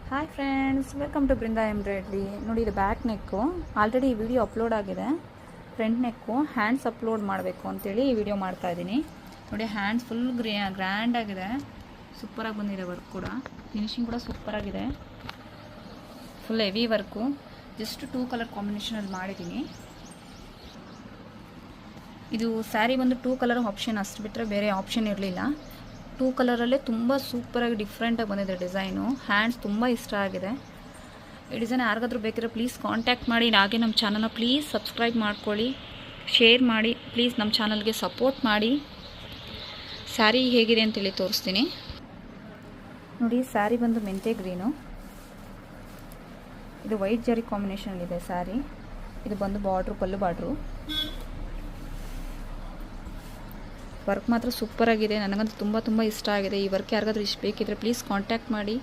Hi friends, welcome to Brinda embroidery. ನೋಡಿ, ಇದು back neck. Already ಈ ವಿಡಿಯೋ ಅಪ್ಲೋಡ್ ಆಗಿದೆ. ಫ್ರಂಟ್ ನೆಕ್ಕು ಹ್ಯಾಂಡ್ಸ್ ಅಪ್ಲೋಡ್ ಮಾಡಬೇಕು ಅಂತೇಳಿ ಈ ವಿಡಿಯೋ ಮಾಡ್ತಾ ಇದ್ದೀನಿ. ನೋಡಿ, ಹ್ಯಾಂಡ್ಸ್ ಫುಲ್ ಗ್ರ್ಯಾಂಡ್ ಆಗಿದೆ. ಸೂಪರಾಗಿ ಬಂದಿದೆ ವರ್ಕ್ ಕೂಡ. ಫಿನಿಶಿಂಗ್ ಕೂಡ ಸೂಪರಾಗಿದೆ. Full heavy work. Just 2 colour ಕಾಂಬಿನೇಷನಲ್ಲಿ ಮಾಡಿದ್ದೀನಿ. ಇದು ಸ್ಯಾರಿ ಬಂದು 2 ಕಲರ್ ಆಪ್ಷನ್, ಅಷ್ಟು ಬಿಟ್ಟರೆ ಬೇರೆ ಆಪ್ಷನ್ ಇರಲಿಲ್ಲ. 2 ಕಲರಲ್ಲೇ ತುಂಬ ಸೂಪರಾಗಿ ಡಿಫ್ರೆಂಟಾಗಿ ಬಂದಿದೆ ಡಿಸೈನು. ಹ್ಯಾಂಡ್ಸ್ ತುಂಬ ಇಷ್ಟ ಆಗಿದೆ. ಈ ಡಿಸೈನ್ ಯಾರಿಗಾದ್ರೂ ಬೇಕಿದ್ರೆ ಪ್ಲೀಸ್ ಕಾಂಟ್ಯಾಕ್ಟ್ ಮಾಡಿ. ಹಾಗೆ ನಮ್ಮ ಚಾನಲ್ನ ಪ್ಲೀಸ್ ಸಬ್ಸ್ಕ್ರೈಬ್ ಮಾಡ್ಕೊಳ್ಳಿ, ಶೇರ್ ಮಾಡಿ. ಪ್ಲೀಸ್ ನಮ್ಮ ಚಾನಲ್ಗೆ ಸಪೋರ್ಟ್ ಮಾಡಿ. ಸ್ಯಾರಿ ಹೇಗಿದೆ ಅಂತೇಳಿ ತೋರಿಸ್ತೀನಿ. ನೋಡಿ, ಸ್ಯಾರಿ ಬಂದು ಮೆಂತೆ ಗ್ರೀನು. ಇದು ವೈಟ್ ಜರಿ ಕಾಂಬಿನೇಷನಲ್ಲಿದೆ ಸ್ಯಾರಿ. ಇದು ಬಂದು ಪಲ್ಲು ಬಾರ್ಡ್ರು. ವರ್ಕ್ ಮಾತ್ರ ಸೂಪರಾಗಿದೆ. ನನಗಂತೂ ತುಂಬ ಇಷ್ಟ ಆಗಿದೆ ಈ ವರ್ಕ್. ಯಾರಿಗಾದ್ರೂ ಇಷ್ಟ ಬೇಕಿದ್ರೆ ಪ್ಲೀಸ್ ಕಾಂಟ್ಯಾಕ್ಟ್ ಮಾಡಿ.